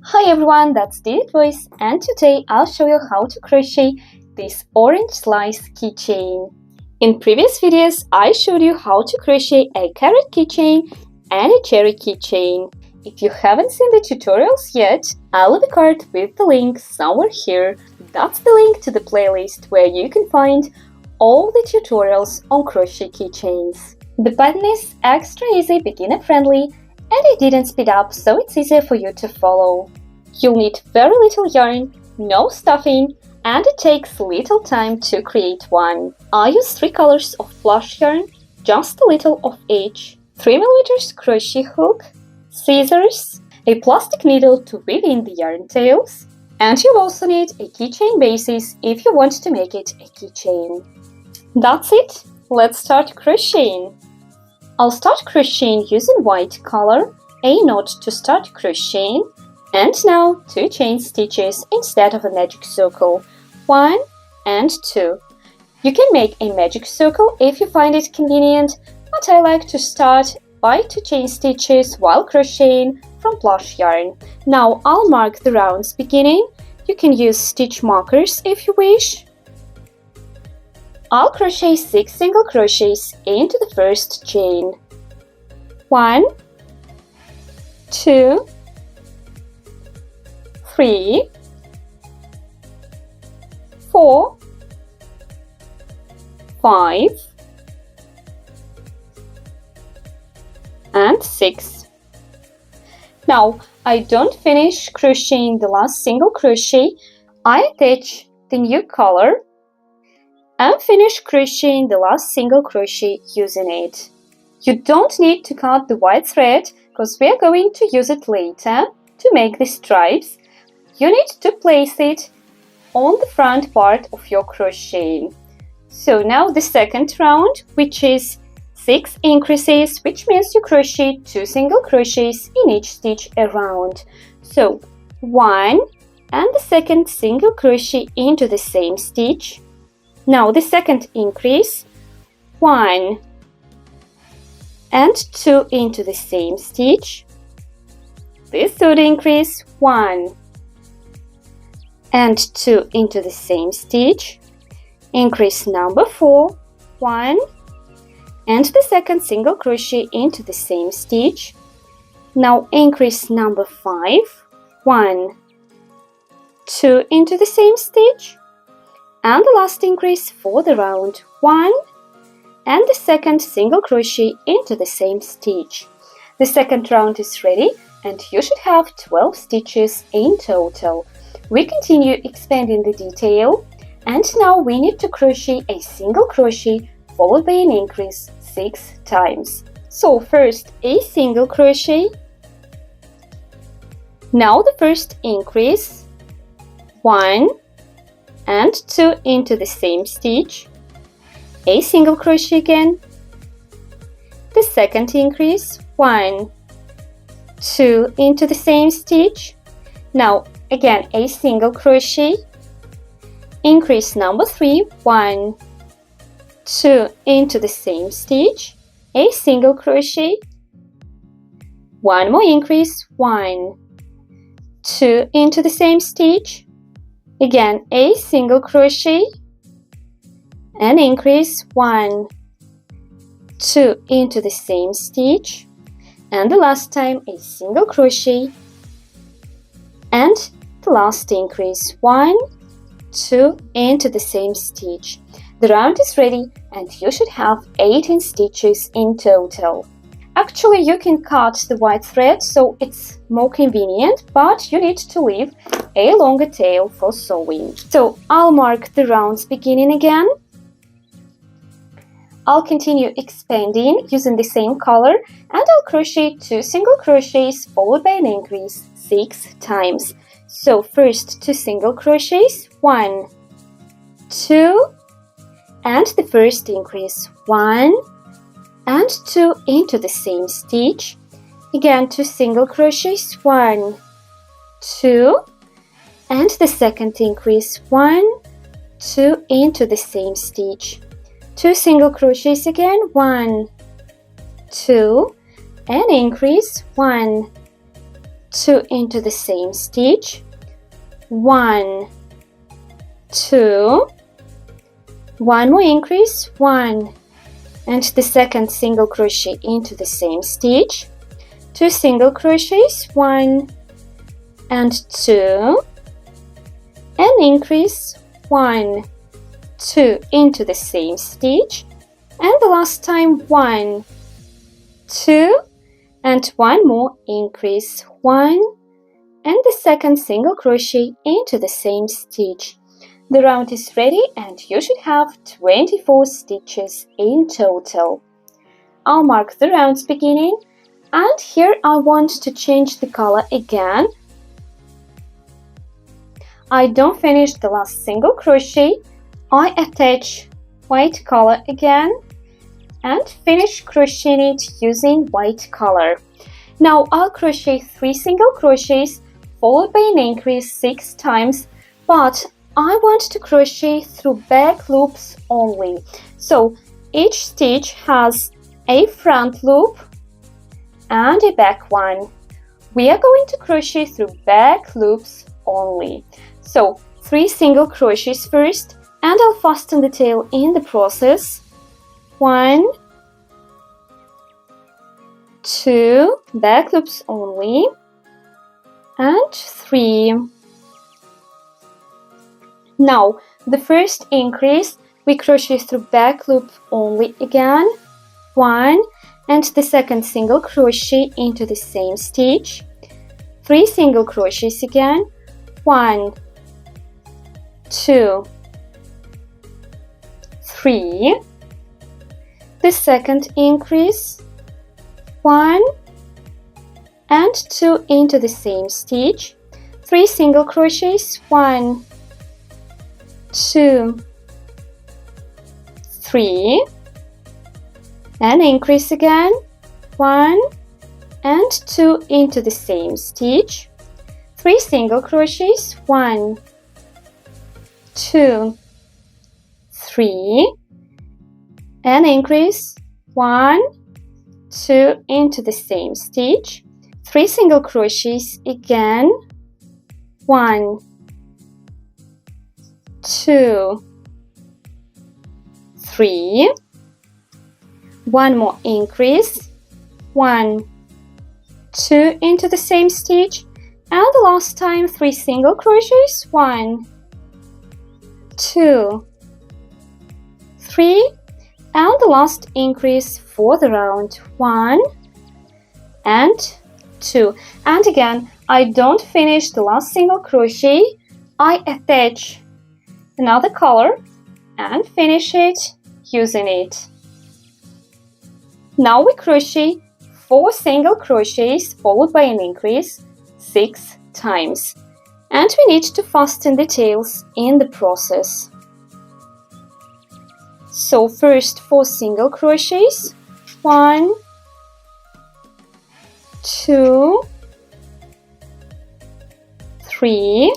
Hi everyone, that's DidyToys, and today I'll show you how to crochet this orange slice keychain. In previous videos, I showed you how to crochet a carrot keychain and a cherry keychain. If you haven't seen the tutorials yet, I'll leave a card with the link somewhere here. That's the link to the playlist where you can find all the tutorials on crochet keychains. The pattern is extra easy, beginner friendly, and I didn't speed up so it's easier for you to follow. You'll need very little yarn, no stuffing, and it takes little time to create one. I use 3 colors of plush yarn, just a little of each, 3mm crochet hook, scissors, a plastic needle to weave in the yarn tails, and you'll also need a keychain basis if you want to make it a keychain. That's it! Let's start crocheting. I'll start crocheting using white color, a knot to start crocheting, and now 2 chain stitches instead of a magic circle, 1 and 2. You can make a magic circle if you find it convenient, but I like to start by 2 chain stitches while crocheting from plush yarn. Now I'll mark the rounds beginning. You can use stitch markers if you wish. I'll crochet 6 single crochets into the first chain. 1, 2, 3, 4, 5, and 6. Now, I don't finish crocheting the last single crochet. I attach the new color and finish crocheting the last single crochet using it. You don't need to cut the white thread because we are going to use it later to make the stripes. You need to place it on the front part of your crocheting. So now the second round, which is 6 increases, which means you crochet 2 single crochets in each stitch around. So 1 and the second single crochet into the same stitch. Now the second increase, 1 and 2 into the same stitch. The third increase, 1 and 2 into the same stitch. Increase number 4, 1 and the second single crochet into the same stitch. Now increase number 5, 1, 2 into the same stitch. And the last increase for the round, 1 and the second single crochet into the same stitch. The second round is ready and you should have 12 stitches in total. We continue expanding the detail, and now we need to crochet a single crochet followed by an increase 6 times. So first a single crochet. Now the first increase, 1 and 2 into the same stitch, a single crochet again. The second increase, 1, 2 into the same stitch. Now again a single crochet. Increase number 3, 1, 2 into the same stitch, a single crochet. One more increase, 1, 2 into the same stitch. Again a single crochet. An increase, 1, 2 into the same stitch, and the last time a single crochet, and the last increase, 1, 2 into the same stitch. The round is ready and you should have 18 stitches in total. Actually, you can cut the white thread so it's more convenient, but you need to leave a longer tail for sewing. So I'll mark the rounds beginning again. I'll continue expanding using the same color and I'll crochet 2 single crochets followed by an increase 6 times. So first 2 single crochets, 1, 2, and the first increase, 1 and 2 into the same stitch. Again 2 single crochets, 1, 2, and the second increase, 1, 2 into the same stitch. 2 single crochets again, 1, 2, and increase, 1, 2 into the same stitch, 1, 2, 1 more increase, 1, and the second single crochet into the same stitch, 2 single crochets, 1 and 2, and increase, 1, 2 into the same stitch, and the last time 1, 2, and 1 more increase, 1, and the second single crochet into the same stitch. The round is ready and you should have 24 stitches in total. I'll mark the round's beginning, and here I want to change the color again. I don't finish the last single crochet. I attach white color again and finish crocheting it using white color. Now I'll crochet 3 single crochets followed by an increase 6 times, but I want to crochet through back loops only. So each stitch has a front loop and a back one. We are going to crochet through back loops only. So 3 single crochets first, and I'll fasten the tail in the process. 1, 2, back loops only, and 3. Now the first increase we crochet through back loop only again, 1, and the second single crochet into the same stitch, 3 single crochets again, 1, 2, 3, the second increase, 1 and 2 into the same stitch, 3 single crochets, 1, 2, 3, and increase again, 1 and 2 into the same stitch, 3 single crochets, 1, 2, 3, and increase, 1, 2 into the same stitch, 3 single crochets again, 1, 2, 3, 1 more increase, 1, 2 into the same stitch, and the last time 3 single crochets, 1, 2, 3, and the last increase for the round, 1 and 2. And again, I don't finish the last single crochet. I attach another color and finish it using it. Now we crochet 4 single crochets followed by an increase 6 times, and we need to fasten the tails in the process. So first 4 single crochets, 1, 2, 3,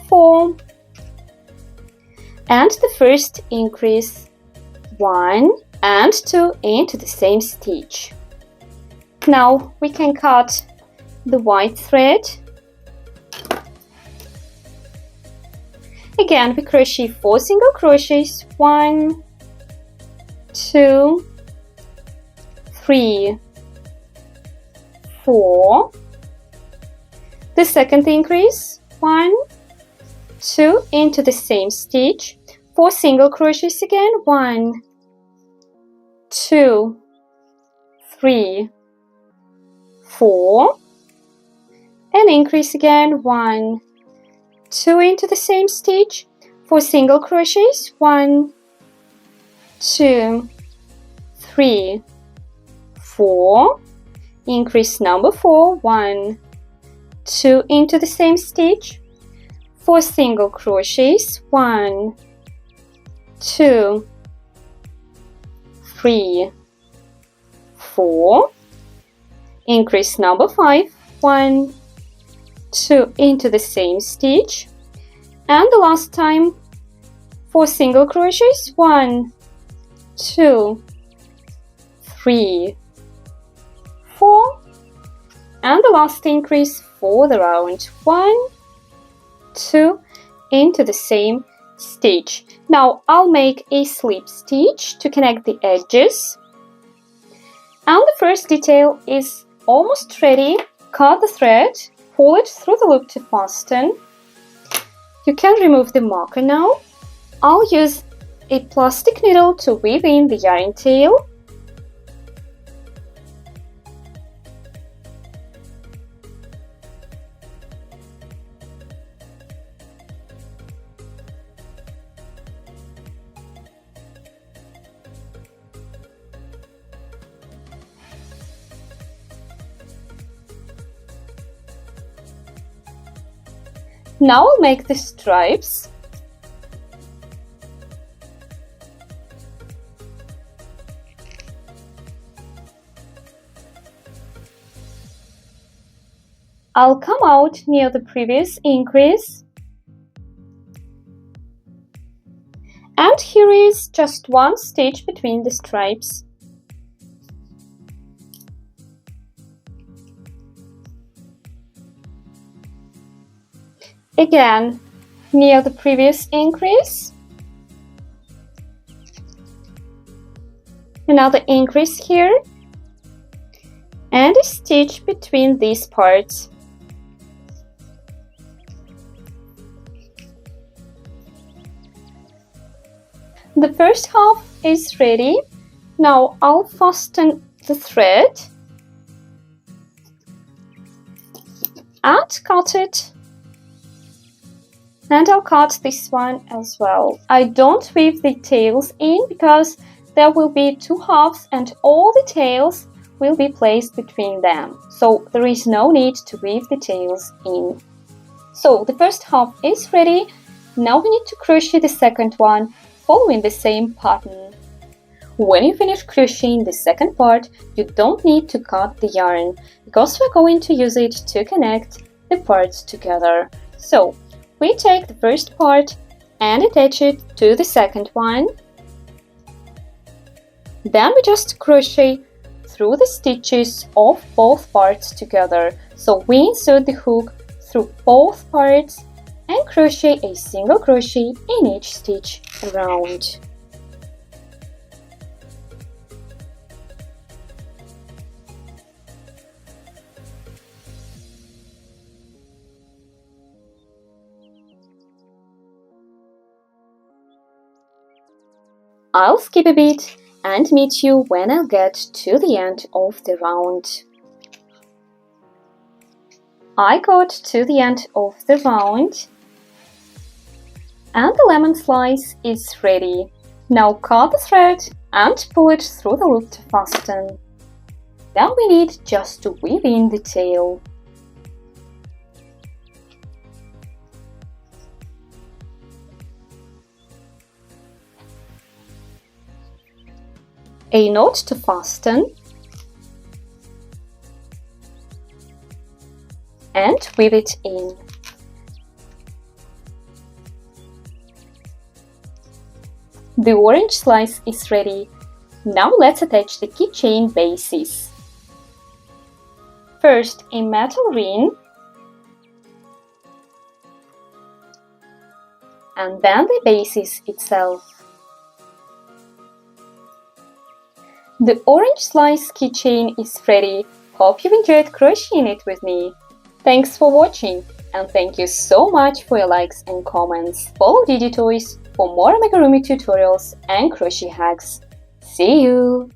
4, and the first increase, 1 and 2 into the same stitch. Now we can cut the white thread. Again, we crochet 4 single crochets, 1, 2, 3, 4. The second increase, 1, 2 into the same stitch, 4 single crochets again, 1, 2, 3, 4, and increase again, 1, 2 into the same stitch, 4 single crochets, 1, 2, 3, 4, increase number 4, 1, 2 into the same stitch, 4 single crochets, 1, 2, 3, 4, increase number 5, 1, 2 into the same stitch, and the last time 4 single crochets, 1, 2, 3, 4, and the last increase for the round. 1, 2, into the same stitch. Now I'll make a slip stitch to connect the edges. And the first detail is almost ready. Cut the thread, pull it through the loop to fasten. You can remove the marker now. I'll use a plastic needle to weave in the yarn tail. Now I'll make the stripes. I'll come out near the previous increase. And here is just one stitch between the stripes. Again, near the previous increase. Another increase here. And a stitch between these parts. The first half is ready. Now I'll fasten the thread and cut it. And I'll cut this one as well. I don't weave the tails in because there will be two halves and all the tails will be placed between them. So there is no need to weave the tails in. So the first half is ready. Now we need to crochet the second one following the same pattern. When you finish crocheting the second part, you don't need to cut the yarn because we're going to use it to connect the parts together. So we take the first part and attach it to the second one. Then we just crochet through the stitches of both parts together. So we insert the hook through both parts and crochet a single crochet in each stitch around. I'll skip a bit and meet you when I'll get to the end of the round. I got to the end of the round and the lemon slice is ready. Now cut the thread and pull it through the loop to fasten. Then we need just to weave in the tail. A knot to fasten and weave it in. The orange slice is ready. Now let's attach the keychain bases. First, a metal ring and then the bases itself. The orange slice keychain is ready. Hope you enjoyed crocheting it with me. Thanks for watching and thank you so much for your likes and comments. Follow DidyToys for more amigurumi tutorials and crochet hacks. See you!